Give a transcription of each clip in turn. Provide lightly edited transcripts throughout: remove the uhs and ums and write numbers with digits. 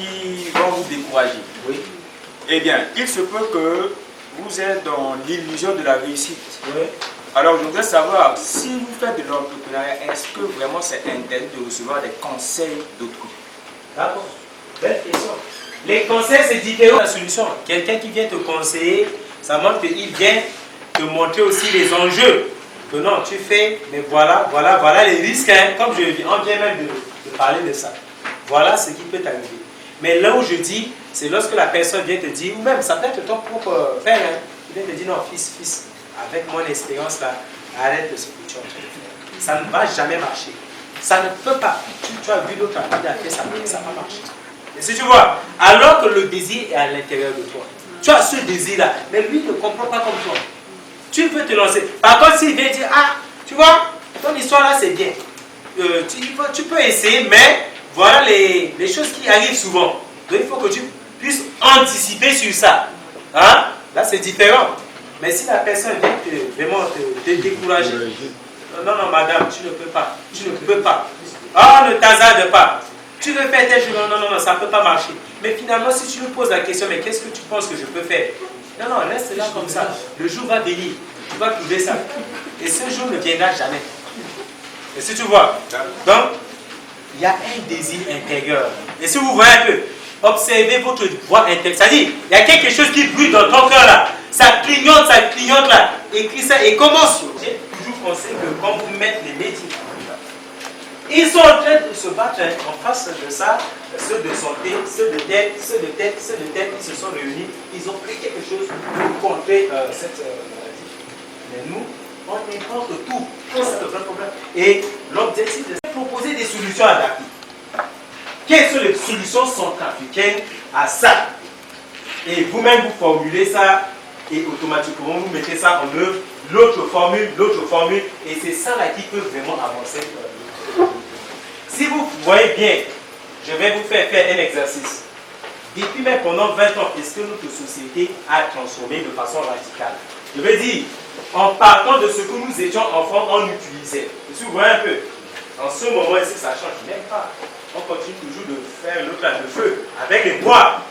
qui vont vous décourager. Oui. Eh bien, il se peut que vous êtes dans l'illusion de la réussite. Oui. Alors, je voudrais savoir, si vous faites de l'entrepreneuriat, est-ce que vraiment c'est interdit de recevoir des conseils d'autrui? D'accord. Belle question. Les conseils, c'est différent de la solution. Quelqu'un qui vient te conseiller, ça montre qu'il vient te montrer aussi les enjeux. Que non, tu fais, mais voilà les risques. Hein. Comme je dis, on vient même de parler de ça. Voilà ce qui peut t'arriver. Mais là où je dis, c'est lorsque la personne vient te dire, ou même ça peut être ton propre père, hein, qui vient te dire, non, fils, avec mon expérience là, arrête de ce que tu es en train de faire. Ça ne va jamais marcher. Ça ne peut pas. Tu as vu d'autres amis qui ça n'a pas marché. Et si tu vois, alors que le désir est à l'intérieur de toi, tu as ce désir-là, mais lui ne comprend pas comme toi. Tu peux te lancer. Par contre, s'il vient dire, ah, tu vois, ton histoire là c'est bien. Tu peux essayer, mais voilà les choses qui arrivent souvent. Donc il faut que tu puisses anticiper sur ça. Hein? Là c'est différent. Mais si la personne vient vraiment te décourager, non, madame, tu ne peux pas. Tu ne peux pas. Ah, ne t'hazarde pas. Tu veux faire tes choses, non, ça ne peut pas marcher. Mais finalement, si tu me poses la question, mais qu'est-ce que tu penses que je peux faire? Non, reste là comme ça. Le jour va venir. Tu vas trouver ça. Et ce jour ne viendra jamais. Et si tu vois, donc, il y a un désir intérieur. Et si vous voyez un peu, observez votre voix intérieure. C'est-à-dire, il y a quelque chose qui brûle dans ton cœur là. Ça clignote là. Écris ça et commence. J'ai toujours pensé que quand vous mettez les métiers, ils sont en train de se battre en face de ça, ceux de santé, ceux de tête, ils se sont réunis, ils ont pris quelque chose pour contrer cette maladie. Mais nous, on importe tout. C'est le vrai problème. Et l'objectif de proposer des solutions adaptées. Quelles sont les solutions centrafricaines à ça? Et vous-même, vous formulez ça et automatiquement, vous mettez ça en œuvre. L'autre formule, et c'est ça là qui peut vraiment avancer. Si vous voyez bien, je vais vous faire un exercice. Depuis même pendant 20 ans, est-ce que notre société a transformé de façon radicale? Je veux dire, en partant de ce que nous étions enfants, on utilisait. Si vous voyez un peu, en ce moment ici, ça ne change même pas. On continue toujours de faire l'autre de feu avec les bois.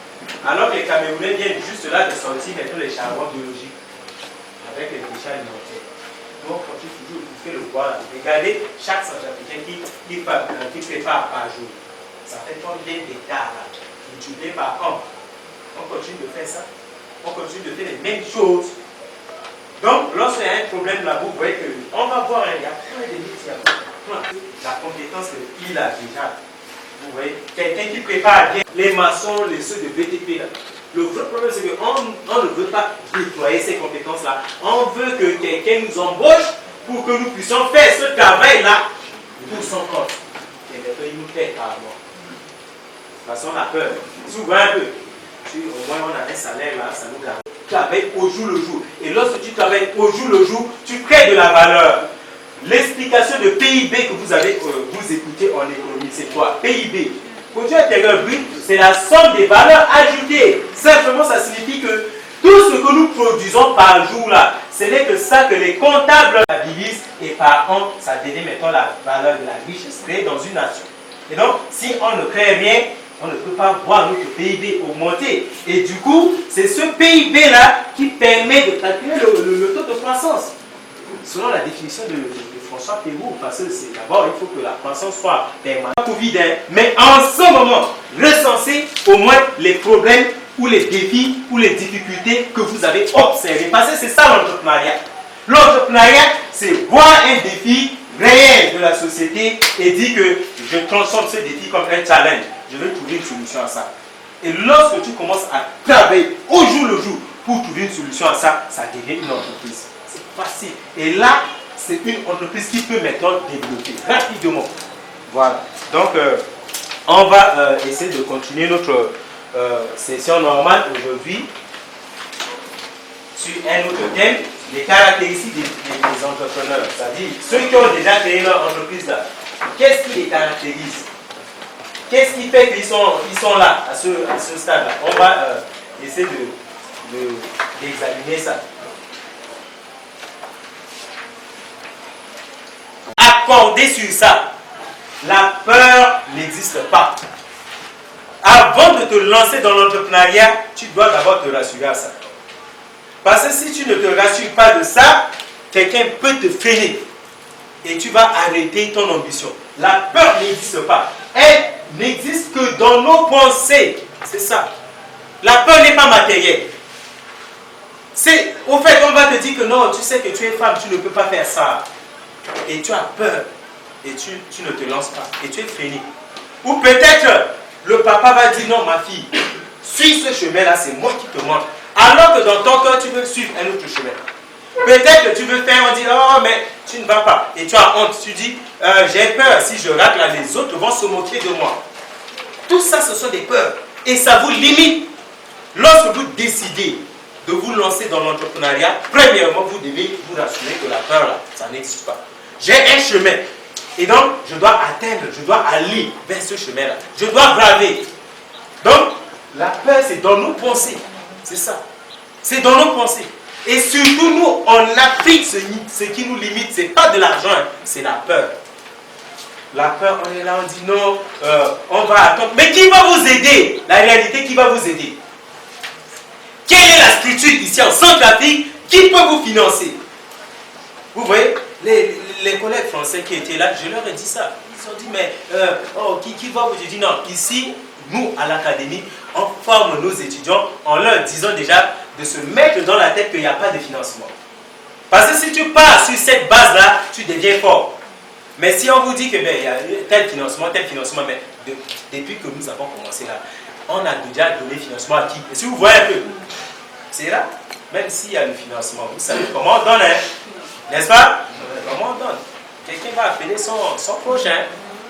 Alors que les Camerounais viennent juste là de sortir maintenant les charbons biologiques avec les déchets alimentaires. Nous, on continue toujours de bouffer le bois. Regardez chaque Centrafricain qui prépare par jour. Ça fait combien d'hectares là, cultivés par an. On continue de faire ça. On continue de faire les mêmes choses. Donc, lorsqu'il y a un problème là, vous voyez qu'on va voir, il y a plein de métiers. La compétence qu'il a déjà. Vous voyez, quelqu'un qui prépare bien les maçons, les ceux de BTP là. Le vrai problème, c'est qu'on ne veut pas déployer ces compétences-là. On veut que quelqu'un nous embauche pour que nous puissions faire ce travail-là pour son compte. Et maintenant, il nous paie par mois. De toute façon, on a peur. Si vous voyez un peu, au moins on a un salaire là, ça nous garde. Tu travailles au jour le jour. Et lorsque tu travailles au jour le jour, tu crées de la valeur. L'explication de PIB que vous avez, vous écoutez en économie, c'est quoi? PIB. Produit intérieur brut, c'est la somme des valeurs ajoutées. Simplement, ça signifie que tout ce que nous produisons par jour là, ce n'est que ça que les comptables divisent et par an, ça devient maintenant la valeur de la richesse créée dans une nation. Et donc, si on ne crée rien, on ne peut pas voir notre PIB augmenter. Et du coup, c'est ce PIB là qui permet de calculer le taux de croissance. Selon la définition de François Pérou, parce que c'est d'abord, il faut que la croissance soit permanente. Covid, mais en ce moment, recensez au moins les problèmes ou les défis ou les difficultés que vous avez observés. Parce que c'est ça l'entrepreneuriat. L'entrepreneuriat, c'est voir un défi réel de la société et dire que je transforme ce défi comme un challenge. Je vais trouver une solution à ça. Et lorsque tu commences à travailler au jour le jour pour trouver une solution à ça, ça devient une entreprise. C'est facile. Et là, c'est une entreprise qui peut maintenant développer rapidement. Voilà. Donc, on va essayer de continuer notre session normale aujourd'hui sur un autre thème, les caractéristiques des entrepreneurs. C'est-à-dire, ceux qui ont déjà créé leur entreprise là, qu'est-ce qui les caractérise? Qu'est-ce qui fait qu'ils sont là, à ce stade-là? On va essayer d'examiner ça. Accorder sur ça. La peur n'existe pas. avant de te lancer dans l'entrepreneuriat, tu dois d'abord te rassurer à ça. Parce que si tu ne te rassures pas de ça, quelqu'un peut te freiner. Et tu vas arrêter ton ambition. La peur n'existe pas. Elle n'existe que dans nos pensées. C'est ça. La peur n'est pas matérielle. Au fait, on va te dire que non, tu sais que tu es femme, tu ne peux pas faire ça. Et tu as peur. Et tu ne te lances pas. Et tu es freiné. Ou peut-être, le papa va dire non, ma fille, suis ce chemin-là, c'est moi qui te montre. Alors que dans ton cœur, tu veux suivre un autre chemin. Peut-être que tu veux faire, on dit, oh, mais tu ne vas pas. Et tu as honte. Tu dis, j'ai peur, si je rate là, les autres vont se moquer de moi. Tout ça, ce sont des peurs. Et ça vous limite. Lorsque vous décidez de vous lancer dans l'entrepreneuriat, premièrement, vous devez vous rassurer que la peur, là, ça n'existe pas. J'ai un chemin. Et donc, je dois atteindre, je dois aller vers ce chemin-là. Je dois braver. Donc, la peur, c'est dans nos pensées. C'est ça. C'est dans nos pensées. Et surtout, nous, en Afrique, ce qui nous limite, ce n'est pas de l'argent, hein, c'est la peur. La peur, on est là, on dit non, on va attendre. Mais qui va vous aider? La réalité, qui va vous aider? Quelle est la structure ici en Centrafrique qui peut vous financer? Vous voyez, les collègues français qui étaient là, je leur ai dit ça. Ils ont dit, mais qui va vous dire? Non, ici, nous, à l'académie, on forme nos étudiants en leur disant déjà de se mettre dans la tête qu'il n'y a pas de financement. Parce que si tu pars sur cette base-là, tu deviens fort. Mais si on vous dit que il y a tel financement, mais depuis que nous avons commencé là, on a déjà donné financement à qui? Et si vous voyez un peu, c'est là, même s'il y a le financement, vous savez comment on donne, hein? N'est-ce pas? Comment on donne? Quelqu'un va appeler son prochain,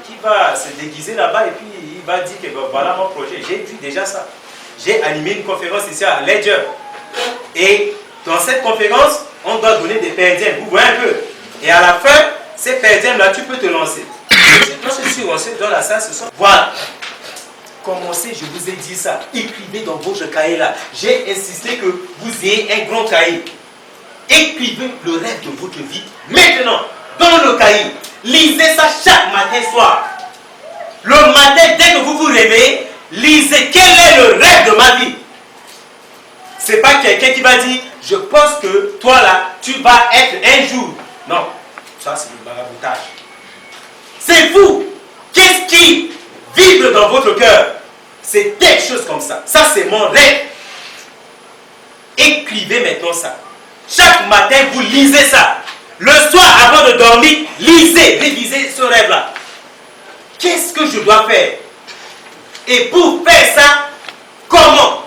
qui va se déguiser là-bas et puis il va dire que voilà mon projet. J'ai vu déjà ça. J'ai animé une conférence ici à Ledger. Et dans cette conférence, on doit donner des perdièmes. Vous voyez un peu? Et à la fin, ces perdièmes-là, tu peux te lancer. Quand je suis lancé dans la salle ce soir, voilà. Commencez, je vous ai dit ça. Écrivez dans votre cahier là. J'ai insisté que vous ayez un grand cahier. Écrivez le rêve de votre vie. Maintenant, dans le cahier, lisez ça chaque matin soir. Le matin, dès que vous vous réveillez, lisez quel est le rêve de ma vie. Ce n'est pas quelqu'un qui va dire, je pense que toi là, tu vas être un jour. Non, ça c'est le maraboutage. C'est vous. Qu'est-ce qui vibre dans votre cœur? C'est quelque chose comme ça. Ça c'est mon rêve. Écrivez maintenant ça. Chaque matin, vous lisez ça. Le soir, avant de dormir, lisez, révisez ce rêve-là. Qu'est-ce que je dois faire? Et pour faire ça, comment?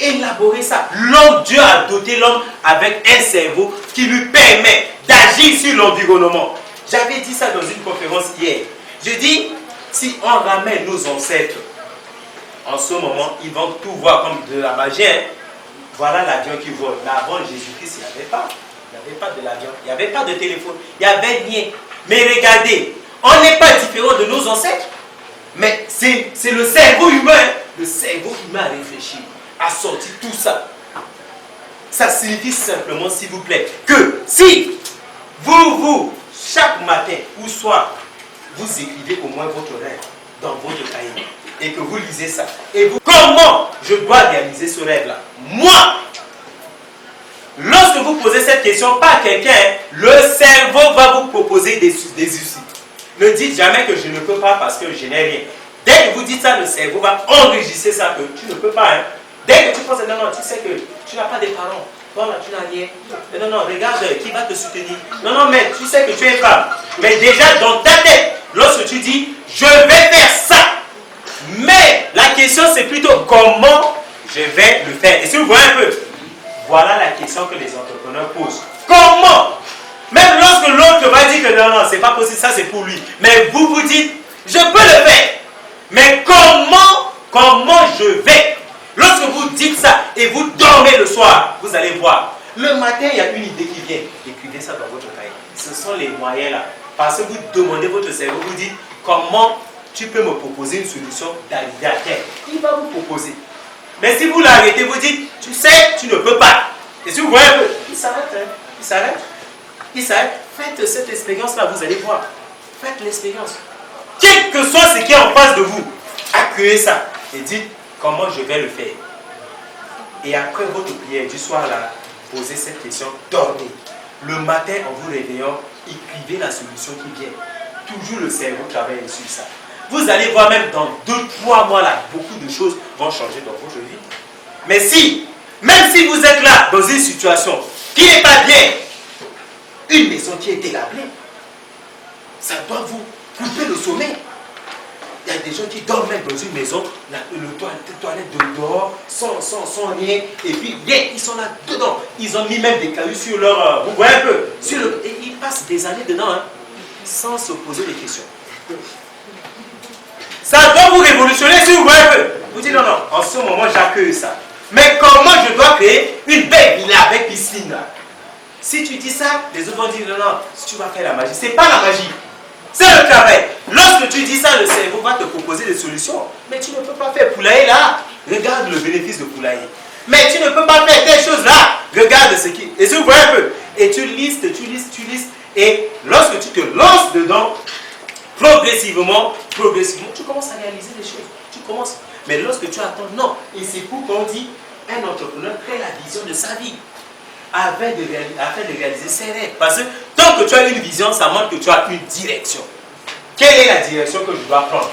Élaborer ça. L'homme, Dieu a doté l'homme avec un cerveau qui lui permet d'agir sur l'environnement. J'avais dit ça dans une conférence hier. Je dis, si on ramène nos ancêtres, en ce moment, ils vont tout voir comme de la magie. Hein? Voilà l'avion qui vole. Mais avant Jésus-Christ, il n'y avait pas. Il n'y avait pas de l'avion. Il n'y avait pas de téléphone. Il n'y avait rien. Mais regardez, on n'est pas différent de nos ancêtres. Mais c'est le cerveau humain. Le cerveau humain a réfléchi, a sorti tout ça. Ça signifie simplement, s'il vous plaît, que si vous, chaque matin ou soir, vous écrivez au moins votre rêve dans votre cahier et que vous lisez ça. Et vous, comment je dois réaliser ce rêve-là? Moi, lorsque vous posez cette question, pas à quelqu'un, le cerveau va vous proposer des issues. Ne dites jamais que je ne peux pas parce que je n'ai rien. Dès que vous dites ça, le cerveau va enregistrer ça que tu ne peux pas. Hein. Dès que tu penses, non, tu sais que tu n'as pas de parents. Voilà, tu n'as rien. Non, regarde qui va te soutenir. Non, mais tu sais que tu es femme. Mais déjà dans ta tête, lorsque tu dis, je vais faire ça. Mais la question c'est plutôt comment je vais le faire. Et si vous voyez un peu, voilà la question que les entrepreneurs posent. Comment? Même lorsque l'autre va dire que non, c'est pas possible, ça c'est pour lui. Mais vous dites, je peux le faire. Mais comment je vais? Lorsque vous dites ça et vous dormez le soir, vous allez voir. Le matin, il y a une idée qui vient. Écrivez ça dans votre cahier. Ce sont les moyens là. Parce que vous demandez votre cerveau, vous dites, comment tu peux me proposer une solution d'arriver à terre? Il va vous proposer. Mais si vous l'arrêtez, vous dites, tu sais, tu ne peux pas. Et si vous voyez un peu, il s'arrête. Hein? Il s'arrête. Faites cette expérience-là, vous allez voir. Faites l'expérience. Quel que soit ce qui est en face de vous, à accueillez ça et dites comment je vais le faire. Et après votre prière du soir là, posez cette question, dormez. Le matin, en vous réveillant, écrivez la solution qui vient. Toujours le cerveau travaille sur ça. Vous allez voir même dans 2-3 mois là, beaucoup de choses vont changer dans votre vie. Mais si, même si vous êtes là, dans une situation qui n'est pas bien, une maison qui est délabrée, ça doit vous couper le sommeil. Il y a des gens qui dorment même dans une maison, le toilette de dehors, sans rien, et puis ils sont là dedans. Ils ont mis même des cailloux sur leur... vous voyez un peu, et ils passent des années dedans, hein, sans se poser des questions. Ça doit vous révolutionner si vous voyez un peu. Vous dites non, non, en ce moment j'accueille ça. Mais comment je dois créer une belle villa avec piscine là? Si tu dis ça, les autres vont dire non, non, si tu vas faire la magie. C'est pas la magie. C'est le travail. Lorsque tu dis ça, le cerveau va te proposer des solutions. Mais tu ne peux pas faire poulailler là. Regarde le bénéfice de poulailler. Mais tu ne peux pas faire des choses là. Regarde ce qui... Et si vous voyez un peu. Et tu listes. Et lorsque tu te lances dedans, progressivement, tu commences à réaliser des choses. Tu commences. Mais lorsque tu attends, non. Et c'est pour qu'on dit, un entrepreneur crée la vision de sa vie. Afin de réaliser ses rêves. Parce que tant que tu as une vision, ça montre que tu as une direction. Quelle est la direction que je dois prendre?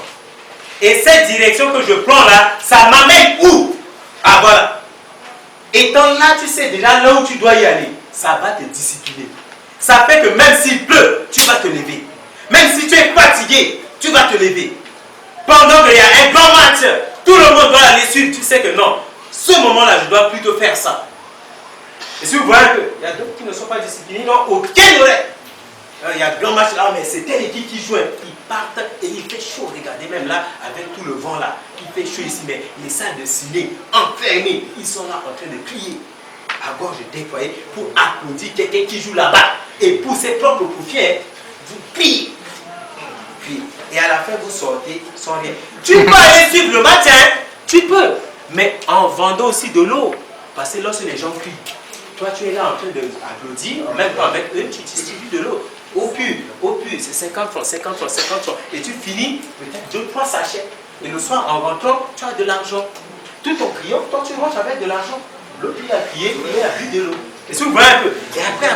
Et cette direction que je prends là, ça m'amène où? Ah voilà. Étant là, tu sais déjà là où tu dois y aller. Ça va te discipliner. Ça fait que même s'il pleut, tu vas te lever. Même si tu es fatigué, tu vas te lever. Pendant qu'il y a un grand match, tout le monde doit aller suivre. Tu sais que non, ce moment-là, je dois plutôt faire ça. Et si vous voyez qu'il y a d'autres qui ne sont pas disciplinés, n'ont aucun horaire. Il y a un grand match là, mais c'est telle équipe qui joue. Ils partent et il fait chaud. Regardez même là, avec tout le vent là. Il fait chaud ici, mais les salles de ciné, enfermées, ils sont là en train de crier. À gorge déployée pour applaudir quelqu'un qui joue là-bas. Et pour ses propres profits, vous criez. Et à la fin, vous sortez sans rien. Tu peux aller suivre le match, hein? Tu peux. Mais en vendant aussi de l'eau. Parce que lorsque les gens crient, toi tu es là en train d'applaudir, en même temps avec eux, tu distribues de l'eau. Au pur, c'est 50 francs. Et tu finis peut-être 2-3 sachets. Et le soir, en rentrant, tu as de l'argent. Tout en criant, toi tu rentres avec de l'argent. L'autre il a crié, il a bu de l'eau. Et si vous voyez un peu. Et après,